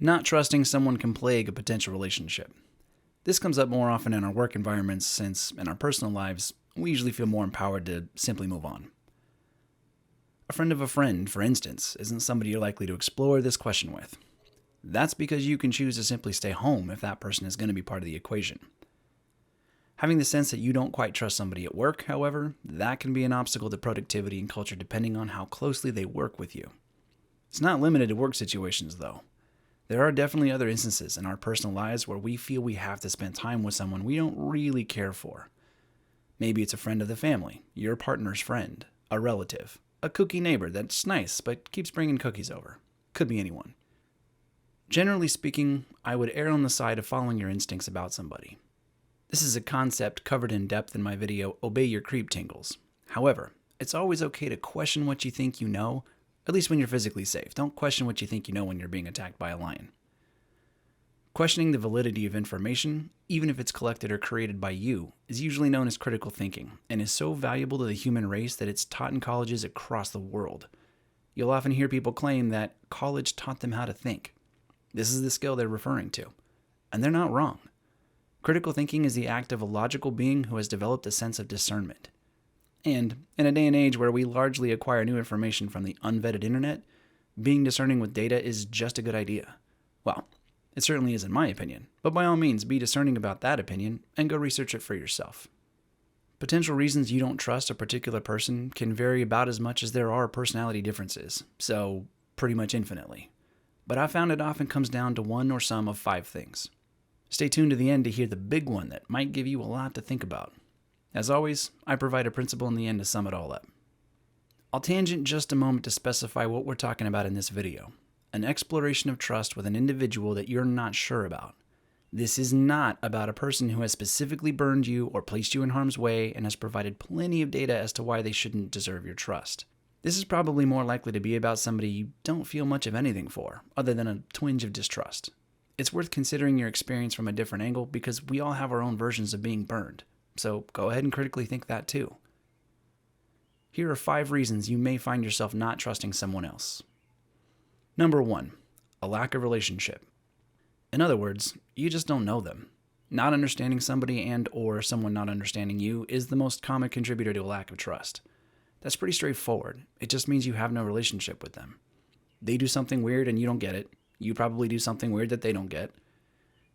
Not trusting someone can plague a potential relationship. This comes up more often in our work environments since, in our personal lives, we usually feel more empowered to simply move on. A friend of a friend, for instance, isn't somebody you're likely to explore this question with. That's because you can choose to simply stay home if that person is going to be part of the equation. Having the sense that you don't quite trust somebody at work, however, that can be an obstacle to productivity and culture depending on how closely they work with you. It's not limited to work situations, though. There are definitely other instances in our personal lives where we feel we have to spend time with someone we don't really care for. Maybe it's a friend of the family, your partner's friend, a relative, a kooky neighbor that's nice but keeps bringing cookies over. Could be anyone. Generally speaking, I would err on the side of following your instincts about somebody. This is a concept covered in depth in my video, Obey Your Creep Tingles. However, it's always okay to question what you think you know, at least when you're physically safe. Don't question what you think you know when you're being attacked by a lion. Questioning the validity of information, even if it's collected or created by you, is usually known as critical thinking and is so valuable to the human race that it's taught in colleges across the world. You'll often hear people claim that college taught them how to think. This is the skill they're referring to, and they're not wrong. Critical thinking is the act of a logical being who has developed a sense of discernment. And in a day and age where we largely acquire new information from the unvetted internet, being discerning with data is just a good idea. Well, it certainly is in my opinion, but by all means be discerning about that opinion and go research it for yourself. Potential reasons you don't trust a particular person can vary about as much as there are personality differences, so pretty much infinitely. But I've found it often comes down to one or some of 5 things. Stay tuned to the end to hear the big one that might give you a lot to think about. As always, I provide a principle in the end to sum it all up. I'll tangent just a moment to specify what we're talking about in this video. An exploration of trust with an individual that you're not sure about. This is not about a person who has specifically burned you or placed you in harm's way and has provided plenty of data as to why they shouldn't deserve your trust. This is probably more likely to be about somebody you don't feel much of anything for, other than a twinge of distrust. It's worth considering your experience from a different angle because we all have our own versions of being burned. So go ahead and critically think that too. Here are 5 reasons you may find yourself not trusting someone else. Number 1, a lack of relationship. In other words, you just don't know them. Not understanding somebody and or someone not understanding you is the most common contributor to a lack of trust. That's pretty straightforward. It just means you have no relationship with them. They do something weird and you don't get it. You probably do something weird that they don't get.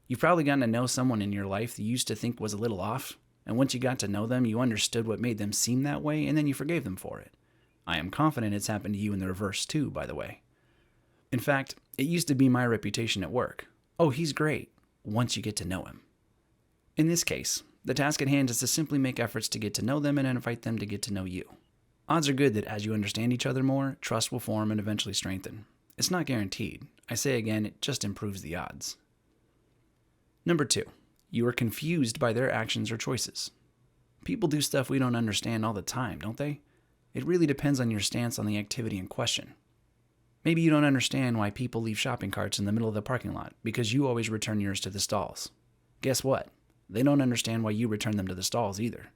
You've probably gotten to know someone in your life that you used to think was a little off, and once you got to know them, you understood what made them seem that way, and then you forgave them for it. I am confident it's happened to you in the reverse too, by the way. In fact, it used to be my reputation at work. Oh, he's great, once you get to know him. In this case, the task at hand is to simply make efforts to get to know them and invite them to get to know you. Odds are good that as you understand each other more, trust will form and eventually strengthen. It's not guaranteed. I say again, it just improves the odds. Number 2, you are confused by their actions or choices. People do stuff we don't understand all the time, don't they? It really depends on your stance on the activity in question. Maybe you don't understand why people leave shopping carts in the middle of the parking lot because you always return yours to the stalls. Guess what? They don't understand why you return them to the stalls either.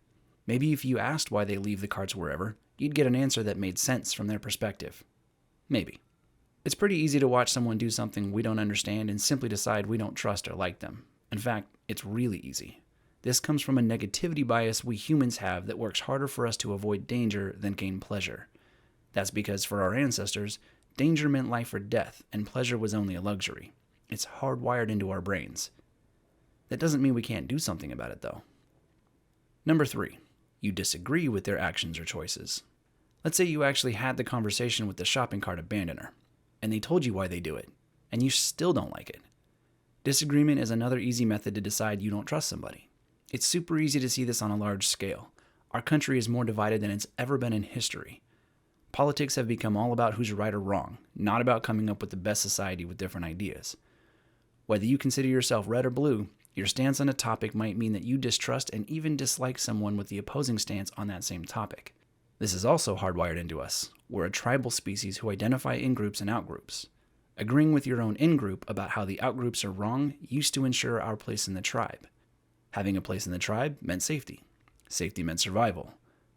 Maybe if you asked why they leave the carts wherever, you'd get an answer that made sense from their perspective. Maybe. It's pretty easy to watch someone do something we don't understand and simply decide we don't trust or like them. In fact, it's really easy. This comes from a negativity bias we humans have that works harder for us to avoid danger than gain pleasure. That's because for our ancestors, danger meant life or death, and pleasure was only a luxury. It's hardwired into our brains. That doesn't mean we can't do something about it, though. Number 3, you disagree with their actions or choices. Let's say you actually had the conversation with the shopping cart abandoner, and they told you why they do it, and you still don't like it. Disagreement is another easy method to decide you don't trust somebody. It's super easy to see this on a large scale. Our country is more divided than it's ever been in history. Politics have become all about who's right or wrong, not about coming up with the best society with different ideas. Whether you consider yourself red or blue, your stance on a topic might mean that you distrust and even dislike someone with the opposing stance on that same topic. This is also hardwired into us. We're a tribal species who identify in-groups and out-groups. Agreeing with your own in-group about how the out-groups are wrong used to ensure our place in the tribe. Having a place in the tribe meant safety. Safety meant survival.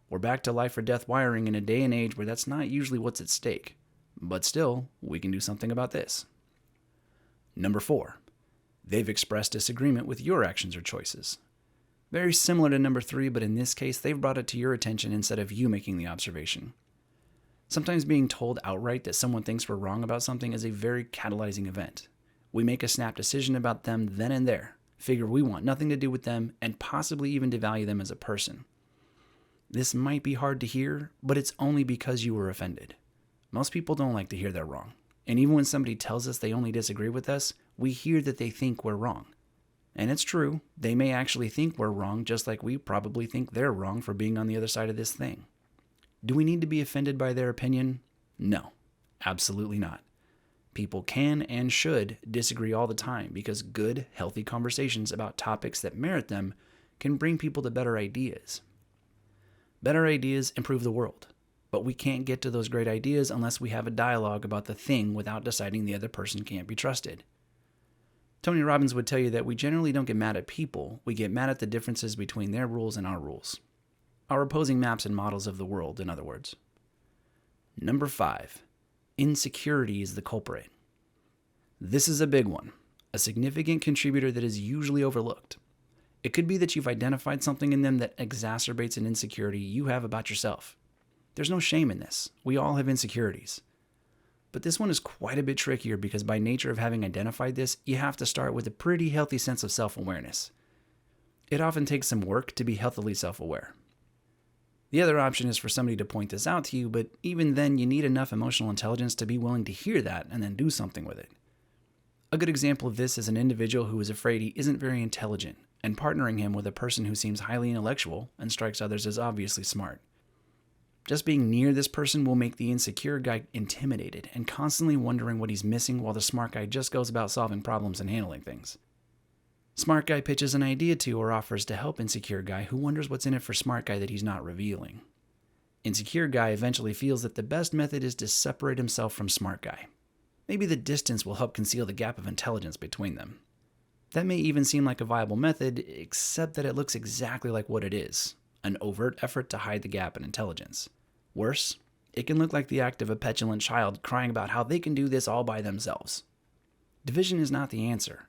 We're back to life or death wiring in a day and age where that's not usually what's at stake. But still, we can do something about this. Number 4, they've expressed disagreement with your actions or choices. Very similar to number 3, but in this case, they've brought it to your attention instead of you making the observation. Sometimes being told outright that someone thinks we're wrong about something is a very catalyzing event. We make a snap decision about them then and there, figure we want nothing to do with them, and possibly even devalue them as a person. This might be hard to hear, but it's only because you were offended. Most people don't like to hear they're wrong. And even when somebody tells us they only disagree with us, we hear that they think we're wrong. And it's true, they may actually think we're wrong, just like we probably think they're wrong for being on the other side of this thing. Do we need to be offended by their opinion? No, absolutely not. People can and should disagree all the time because good, healthy conversations about topics that merit them can bring people to better ideas. Better ideas improve the world, but we can't get to those great ideas unless we have a dialogue about the thing without deciding the other person can't be trusted. Tony Robbins would tell you that we generally don't get mad at people, we get mad at the differences between their rules and our rules. Our opposing maps and models of the world, in other words. Number 5, insecurity is the culprit. This is a big one, a significant contributor that is usually overlooked. It could be that you've identified something in them that exacerbates an insecurity you have about yourself. There's no shame in this. We all have insecurities. But this one is quite a bit trickier because by nature of having identified this, you have to start with a pretty healthy sense of self-awareness. It often takes some work to be healthily self-aware. The other option is for somebody to point this out to you, but even then you need enough emotional intelligence to be willing to hear that and then do something with it. A good example of this is an individual who is afraid he isn't very intelligent and partnering him with a person who seems highly intellectual and strikes others as obviously smart. Just being near this person will make the insecure guy intimidated and constantly wondering what he's missing while the smart guy just goes about solving problems and handling things. Smart guy pitches an idea to or offers to help insecure guy who wonders what's in it for smart guy that he's not revealing. Insecure guy eventually feels that the best method is to separate himself from smart guy. Maybe the distance will help conceal the gap of intelligence between them. That may even seem like a viable method, except that it looks exactly like what it is, an overt effort to hide the gap in intelligence. Worse, it can look like the act of a petulant child crying about how they can do this all by themselves. Division is not the answer.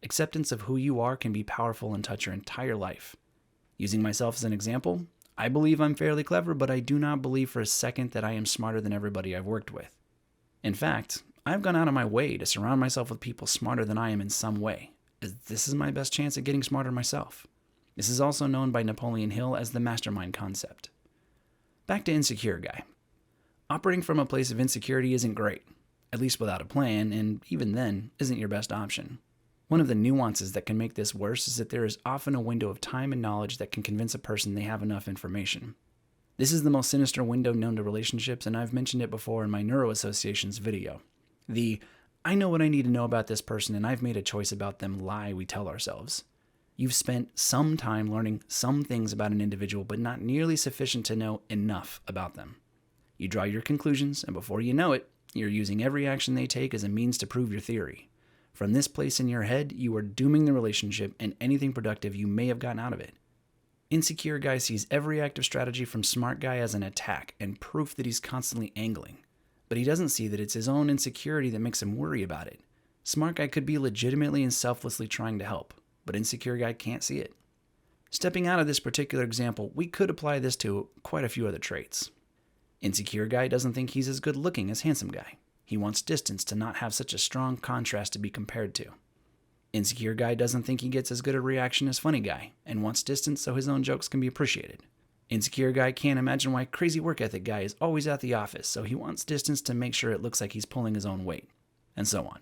Acceptance of who you are can be powerful and touch your entire life. Using myself as an example, I believe I'm fairly clever, but I do not believe for a second that I am smarter than everybody I've worked with. In fact, I've gone out of my way to surround myself with people smarter than I am in some way, as this is my best chance at getting smarter myself. This is also known by Napoleon Hill as the mastermind concept. Back to insecure guy. Operating from a place of insecurity isn't great, at least without a plan, and even then, isn't your best option. One of the nuances that can make this worse is that there is often a window of time and knowledge that can convince a person they have enough information. This is the most sinister window known to relationships, and I've mentioned it before in my neuroassociations video. The I know what I need to know about this person and I've made a choice about them lie we tell ourselves. You've spent some time learning some things about an individual, but not nearly sufficient to know enough about them. You draw your conclusions, and before you know it, you're using every action they take as a means to prove your theory. From this place in your head, you are dooming the relationship and anything productive you may have gotten out of it. Insecure guy sees every active strategy from smart guy as an attack and proof that he's constantly angling. But he doesn't see that it's his own insecurity that makes him worry about it. Smart guy could be legitimately and selflessly trying to help, but insecure guy can't see it. Stepping out of this particular example, we could apply this to quite a few other traits. Insecure guy doesn't think he's as good looking as handsome guy. He wants distance to not have such a strong contrast to be compared to. Insecure guy doesn't think he gets as good a reaction as funny guy, and wants distance so his own jokes can be appreciated. Insecure guy can't imagine why crazy work ethic guy is always at the office, so he wants distance to make sure it looks like he's pulling his own weight, and so on.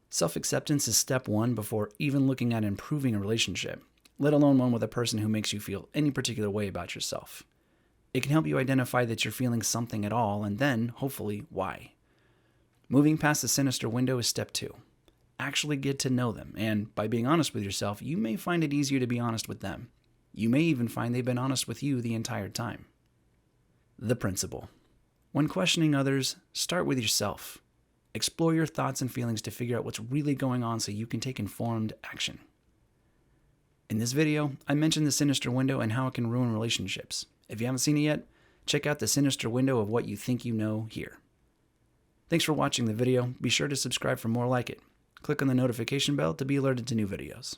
Self-acceptance is step one before even looking at improving a relationship, let alone one with a person who makes you feel any particular way about yourself. It can help you identify that you're feeling something at all, and then, hopefully, why. Moving past the sinister window is step two. Actually get to know them, and by being honest with yourself, you may find it easier to be honest with them. You may even find they've been honest with you the entire time. The principle. When questioning others, start with yourself. Explore your thoughts and feelings to figure out what's really going on so you can take informed action. In this video, I mentioned the sinister window and how it can ruin relationships. If you haven't seen it yet, check out the sinister window of what you think you know here. Thanks for watching the video. Be sure to subscribe for more like it. Click on the notification bell to be alerted to new videos.